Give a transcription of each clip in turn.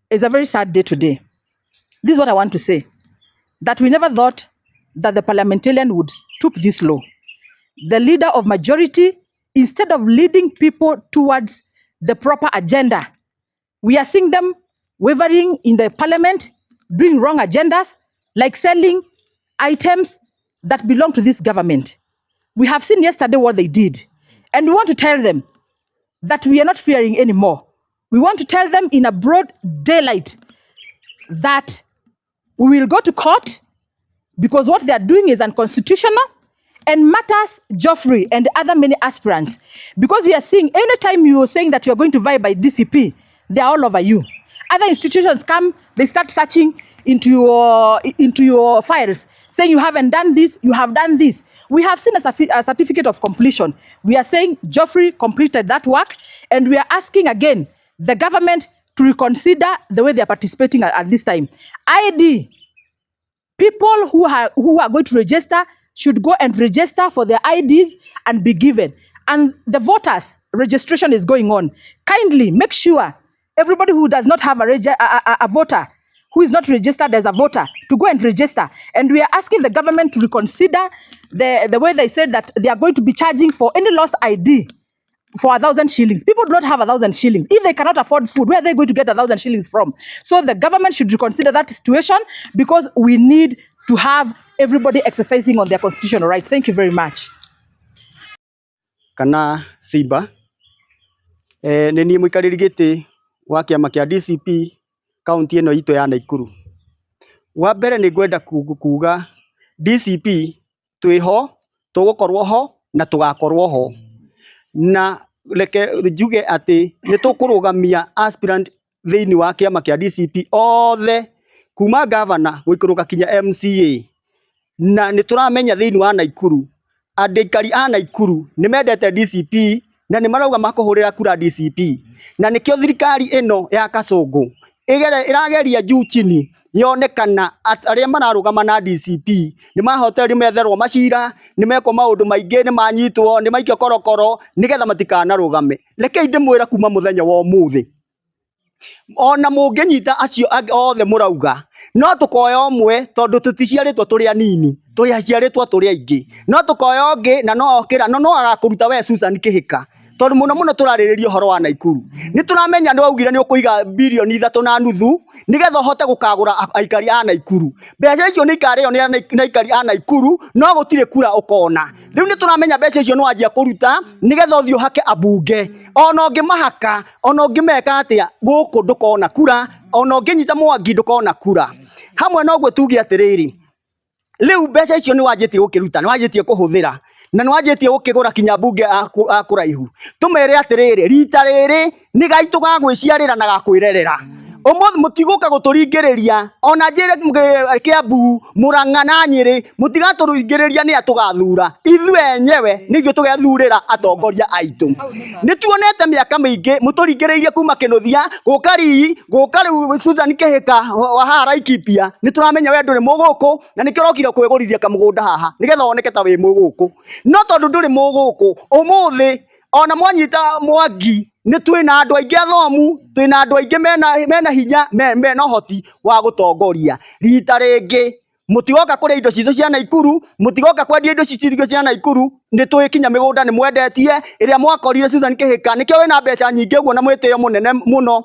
It's a very sad day today. This is what I want to say, that we never thought that the parliamentarian would stoop this low. The leader of majority, instead of leading people towards the proper agenda, we are seeing them wavering in the parliament, doing wrong agendas, like selling items that belong to this government. We have seen yesterday what they did. And we want to tell them that we are not fearing anymore. We want to tell them in a broad daylight that we will go to court because what they are doing is unconstitutional and matters Geoffrey and the other many aspirants. Because we are seeing, anytime you are saying that you are going to vie by DCP, they are all over you. Other institutions come, they start searching into your files, saying you haven't done this, you have done this. We have seen a certificate of completion. We are saying Geoffrey completed that work, and we are asking again the government to reconsider the way they are participating at this time. ID, people who are going to register should go and register for their IDs and be given. And the voters registration is going on. Kindly make sure everybody who does not have a voter, who is not registered as a voter, to go and register. And we are asking the government to reconsider the way they said that they are going to be charging for any lost ID for 1,000 shillings. People do not have 1,000 shillings. If they cannot afford food, where are they going to get 1,000 shillings from? So the government should reconsider that situation, because we need to have everybody exercising on their constitutional right. Thank you very much. Kana Simba nini muikariri giti wa kiama kia DCP kaunti eno ito ya Naikuru. Wa mbere ni ngwenda kuga DCP twiho, tugukorwo ho na tugakorwo ho, na reke njuge ati ni tukurugamia aspirant thiini wa kiama kia DCP othe kuma governor guikuruka kinya MCA, na ni turamenya thiini wa Naikuru andikari a Naikuru ni mendete DCP na ni marauga makuhurira kura DCP, na nikio thirikari ino ya Kasongo irageria juu chini yonekana aria mararugama na DCP ni mahoteli metherwo macira, ni meko maundu maingi, ni manyitwo, ni maikio korokoro nigetha matikanarugame. Reke ndimwira kuma muthenya wa umuthi, ona munginyita acio othe murauga no tukoya omwe, tondu tuticiaritwo turi anini, turi aciaritwo turi aingi, no tukoya ongi na no okira no agakuruta we Susan Kihika, tondu muno turaririria uhoro wa Naikuru. Ni turamenya ni waugire ni ukuiga bilioni 3.5 nigetha hote gukagura aikari a Naikuru. Mbeca icio ni ikario ni aikari a Naikuru, no gutire kura ukona. Riu ni turamenya mbeca icio no anjia kuruta nigetha uthio hake abunge, ona ungi mahaka, ona ungi meka atia guku ndukona kura, ona ungi nyita mwangi ndukona kura. Hamwe no gwe tuge atiriri, riu mbeca icio ni wanjitie gukiruta, ni wanjitie kuhuthira, na ni wanjitie gukigura kinya bunge akuraihu. Tumere atiriri, rita riri ni gaitu ga gwiciarira na ga kwirerera. Umuthi mutiguka guturingiriria, ona njire Kiambu, Murang'a na Nyeri, mutigaturingiriria ni atugathura. Ithuĩ enyewe nithio tugethurira atongoria aitu. Ni tuonete miaka mingi muturingiririe kuma Kinuthia, guka Rii, guka riu Susan Kihika wa hara Laikipia. Ni turamenya we nduri muguku, na nikio rokire kwigurithia kamugunda haha nigetha woneke ta wi muguku. No tondu nduri muguku, umuthi ona mwanyita Mwangi ni twina andu aingi athomu, twina andu aingi mena hinya, mena hoti wa gutongoria. Rita ringi mutigoka kuria indo ciithu cia Naikuru, mutigoka kwendia indo ciithu cia Naikuru, ni twikinya migunda ni mwendetie iria mwakorire Susan Kihika, nikio wina mbeca nyingi uguo na mwitio munene muno,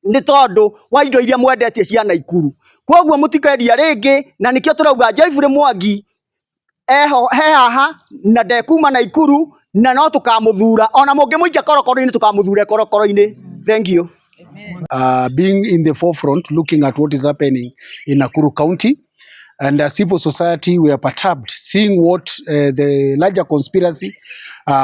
ni tondu wa indo iria mwendetie cia Naikuru. Koguo mutikeria ringi, na nikio turauga Geoffrey Mwangi eho he haha na ndekuma Naikuru, na no tukamuthura, ona mungi muike korokoro-ini tukamuthure korokoro-ini. Thank you. Being in the forefront, looking at what is happening in Nakuru County, and as civil society, we are perturbed seeing what the larger conspiracy,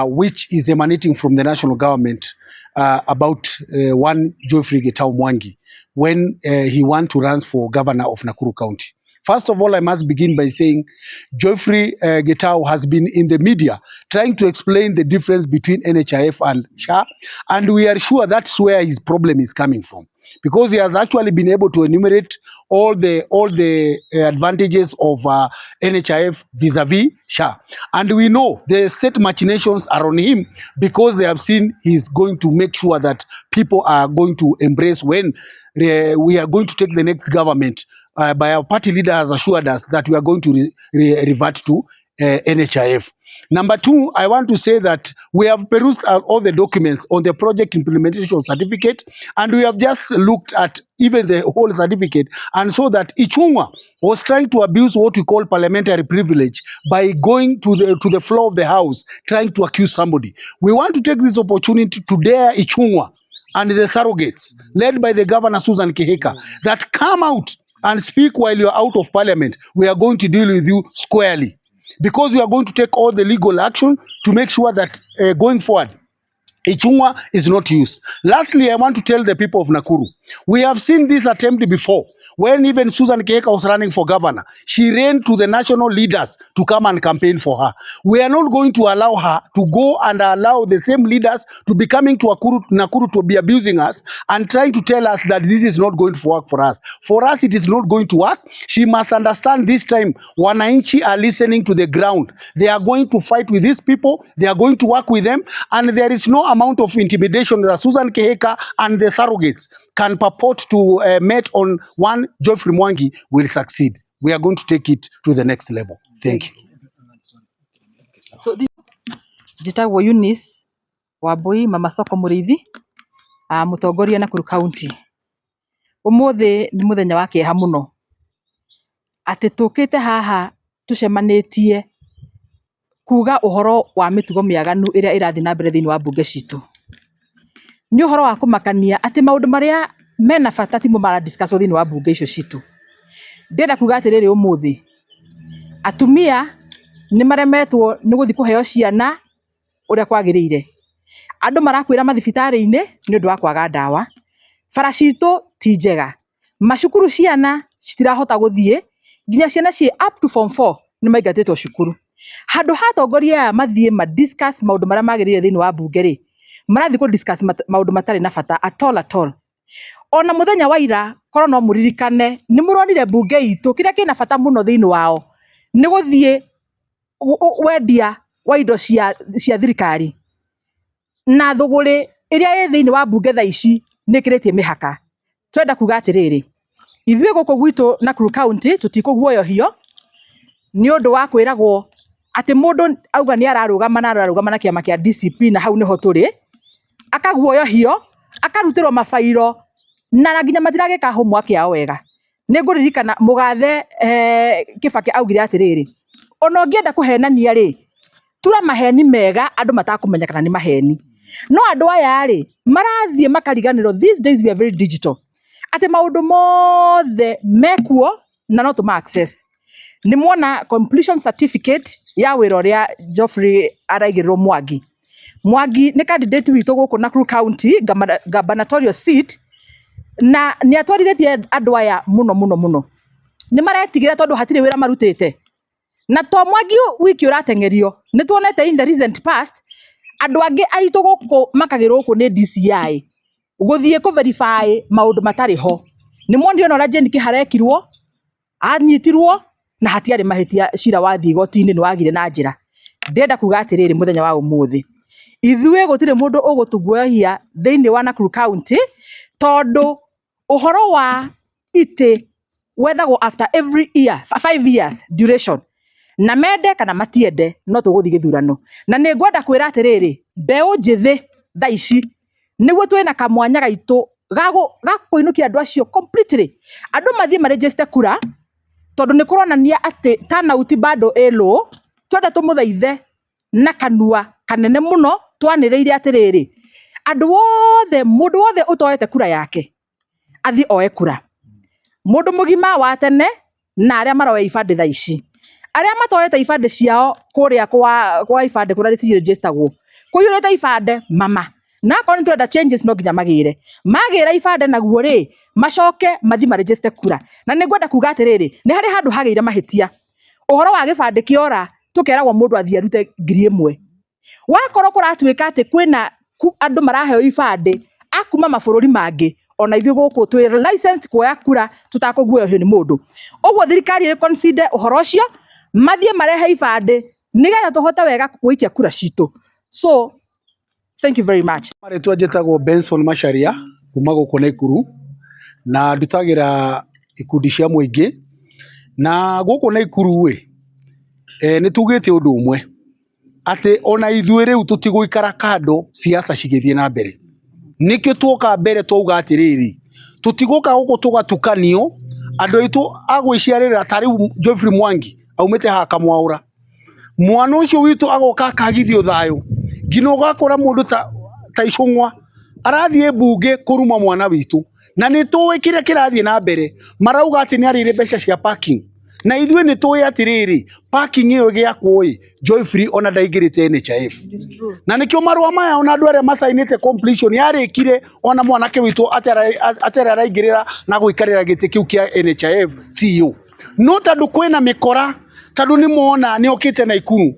which is emanating from the national government about one Geoffrey Gitau Mwangi, when he wants to run for governor of Nakuru County. First of all, I must begin by saying Geoffrey Gitau has been in the media trying to explain the difference between NHIF and SHA, and we are sure that's where his problem is coming from. because he has actually been able to enumerate all the advantages of NHIF vis-a-vis SHA. And we know the state machinations are on him because they have seen he's going to make sure that people are going to embrace when we are going to take the next government. By our party leader has assured us that we are going to revert to NHIF. Number two, I want to say that we have perused all the documents on the project implementation certificate, and we have just looked at even the whole certificate, and so that Ichung'wa was trying to abuse what we call parliamentary privilege by going to the floor of the house, trying to accuse somebody. We want to take this opportunity to dare Ichung'wa and the surrogates, led by the governor Susan Kihika, that come out and speak while you're out of parliament. We are going to deal with you squarely, because we are going to take all the legal action to make sure that going forward, Ichung'wa is not used. Lastly, I want to tell the people of Nakuru, we have seen this attempt before. When even Susan Kihika was running for governor, she ran to the national leaders to come and campaign for her. We are not going to allow her to go and allow the same leaders to be coming to Nakuru to be abusing us and trying to tell us that this is not going to work for us. For us, it is not going to work. She must understand this time, Wananchi are listening to the ground. They are going to fight with these people. They are going to work with them. And there is no amount of intimidation that Susan Kihika and the surrogates can purport to met on one Geoffrey Mwangi will succeed. We are going to take it to the next level. Thank you. So this Jitagwo Eunice Wambui Mama Soko Muriithi mutongoria Nakuru County. Umuthi ni muthenya wa kieha muno ati tukite haha tucemanitie kuga uhoro wa mitugo miaganu iria irathi na mbere thiini wa bunge citu. Ni uhoro wa kumakania ati maundu maria mena bata timo mara discuss thiini wa bunge icio citu. Ndenda kuga atiriri umuthi atumia ni maremetwo ni guthi kuheo ciana uria kwagiriire. Andu marakwira mathibitari-ini ni undu wa kwaga ndawa. Bara citu ti njega. Macukuru ciana citirahota guthie, nginya ciana ci up to form 4 ni maingatitwo cukuru. Handu hatongoria mathie ma discuss maundu maria magiriire thiini wa bunge ri, marathi ku discuss maundu matari na bata at all. Ona muthenya wa ira korwo no muririkane ni muronire bunge itu kiria kina bata muno thiini wao ni guthie wendia wa indo cia thirikari na thuguri iria ĩ thiini wa bunge tha ici nikiritie mihaka. Twenda kuga atiriri, ithuĩ guku gwitu Nakuru County tutikũguoyohio ni undu wa kwiragwo ati mundu auga ni ararugama na kiama kia DCP na hau niho turi, akaguoyohio akarutirwo mafairo na nginya matiragika homework yao wega. Ni nguririkana mugathe Kibaki augire atiriri, ona ungienda kuhenania ri tura maheni mega andu matakumenya kana ni maheni. No andu aya ri marathie makariganirwo. These days we are very digital. Ati maundu mothe mekuo na no tuma access. Ni mwona completion certificate ya wira uria Geoffrey araigirwo Mwangi ni candidate witu guku Nakuru County gubernatorial seat, na ni atwarithitie andu aya muno ni maretigira tondu hatire wira marutite. Na to Mwangi wiki uratengerio ni tuonete in the recent past andu angi aitu guku makagirwo guku ni DCI guthie ku verify maundu matari ho. Ni mwoni ona Jane Kiharekirwo anyitirwo na hatiari mahitia cira wathie igoti-ini ni wagire na njira. Ndenda kuga atiriri muthenya wa umuthi ithuĩ gutire mundu ugutuguoyia thiini wa Nakuru County tondu uhoro wa ite wethagwo after every year 5 years duration, na mende kana matiende no tuguthi githurano. Na ni ngwenda kwira atiriri mbeu njithi tha ici niguo twina kamwanya gaitu ga kuinukia andu acio completely. Andu mathie maregister kura tondu ni kuronania ati turnout bado elo. Twenda tumuthaithe na kanua kanene muno twanireire atiriri andu wothe mundu wothe utoete kura yake athi oe kura. Mundu mugima wa tene na aria maroe ibande tha ici, aria matoete ibande ciao kuria kwa ibande kuria ciregisterwo kuyurite ibande mama na akoni twenda changes no nginya magira ibande naguo ri macoke mathi maregister kura. Na ni ngwenda kuga atiriri ni hari handu hageire mahitia uhoro wa gibande kiora tukeragwo mundu athie arute 1,000. Wakorwo kuratuika ati kwina andu maraheo ibande akuma mabururi mangi ona ithuĩ gũkũ twĩ license kuoya kura tutakuguoyohio nĩ mũndũ. Ũguo thirikari ĩ consider ũhoro ũcio mathiĩ marehe ibandĩ nigetha tũhote wega gũikia kura citũ. So thank you very much. Marĩtwa njĩtagwo Benson Macharia kuma gũkũ Naikuru na ndutagira ikundi cia mũingĩ na gũkũ Naikuru nĩ tugĩte ũndũ ũmwe atĩ ona ithuĩ rĩu tũtigũikara kando siasa cigĩthiĩ na mbere. Nĩkĩo tuoka mbere twauga atĩrĩrĩ tũtigũka gũkũ tũgatukanio andũ aitũ agwĩciarĩra ta rĩu Geoffrey Mwangi aumĩte haha Kamwaũra, mwana ũcio witũ agoka akagithio thayũ ngina ũgakora mũndũ ta Icũng'wa arathiĩ mbunge kũruma mwana witũ, na nĩ tũĩ kĩrĩa kĩrathiĩ na mbere. Marauga atĩ nĩ arĩire mbeca cia parking, na ithuĩ nĩ tũĩ atĩrĩrĩ parking ĩyo ĩgĩakwo Geoffrey ona ndaingĩrĩte NHIF, na nĩkĩo marũa maya ona andũ arĩa masainĩte completion yarĩkire ona mwanake witũ atera araingĩrĩra na gũikarĩra gĩtĩ kĩu kĩa NHIF CEO. No tondũ kwĩna mĩkora, tondũ nĩ mona nĩ okĩte Naikuru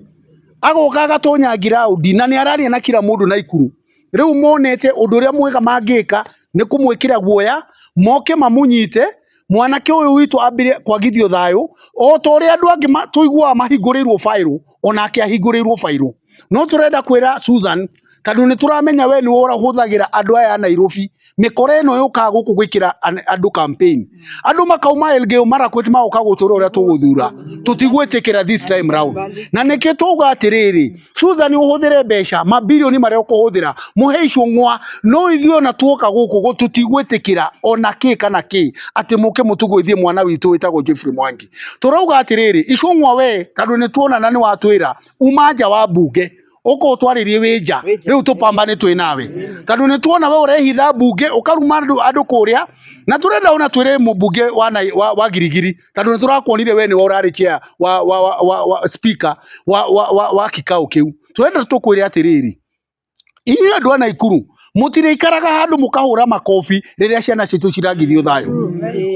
agoka agatonya ngiraũndi na nĩ araria na kila mũndũ Naikuru, rĩu monete ũndũ ũrĩa mwega mangĩka nĩ kũmwĩkĩra guoya, moke mamunyite mwanake ũyũ witũ ambire kwagithio thayũ o ta ũrĩa andũ angĩ tũiguaga mahingũrĩirwo fairũ onake ahingũrĩirwo fairũ. No tũrenda kwĩra Susan tondũ nĩ tũramenya we nĩwe ũrahũthagĩra andũ aya a Nairobi mĩkora ĩno yũkaga gũkũ gwĩkĩra andũ campaign, andũ makauma Elgeyo Marakwet magoka gũtũra ũrĩa tũgũthura, tũtigwĩtĩkĩra this time round. Na nĩkĩo tuga atĩrĩrĩ Susan ũhũthĩre mbeca mabilioni marĩa ũkũhũthĩra mũhe Icũng'wa, no ithuĩ ona tuoka gũkũ tũtigwĩtĩkĩra ona kĩ kana kĩ atĩ mũke mũtũgũithie mwana witũ wĩtagwo Geoffrey Mwangi. Tũrauga atĩrĩrĩ Icũng'wa we tondũ nĩ tuonana nĩ watwĩra uma nja wa mbunge uko twarĩrie wĩnja rĩu tũpambane twĩ nawe, tondũ nĩ tuona we ũrehitha mbunge ũkaruma andũ kũrĩa, na tũrenda ona twĩre mũmbunge wa Girigiri tondũ nĩ tũrakuonire we nĩwe ũrarĩ chair wa speaker wa kikao kĩu. Tũrenda tũkwĩre atĩrĩrĩ inyuĩ andũ a Naikuru mũtirĩikaraga handũ mũkahũra makobi rĩrĩa ciana citũ cirangithio thayũ.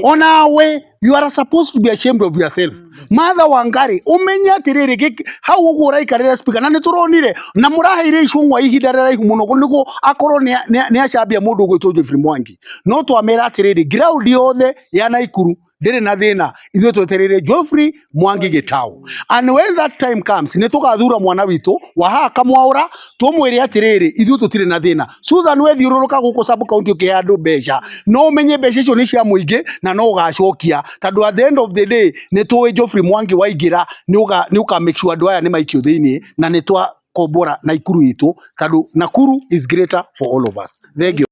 Onawe you are supposed to be ashamed of yourself. Martha Wangari umenye atĩrĩrĩ hau ũguo ũraikarĩra speaker na nĩ tũronire na mũraheire Icũng'wa ihinda rĩraihu mũno nĩguo akorwo nĩ acambia mũndũ ũgwĩtwo Geoffrey Mwangi. No twamera atĩrĩrĩ ground yothe ya Naikuru ndĩrĩ na thĩna, ithuĩ twetereire Geoffrey Mwangi Gĩtaũ, and when that time comes nĩ tũgathura mwana witũ wa haha Kamwaũra tũmwĩre atĩrĩrĩ ithuĩ tũtirĩ na thĩna. Susan we thiũrũrũka gũkũ sub county ũkĩhe andũ mbeca, no ũmenye mbeca icio nĩ cia mũingĩ na no ũgacokia, tondũ at the end of the day nĩ tũĩ Geoffrey Mwangi waingĩra nĩ ũka make sure andũ aya nĩ maikio thĩinĩ na nĩ twakombora Naikuru itũ, tondũ Nakuru is greater for all of us. Thank you.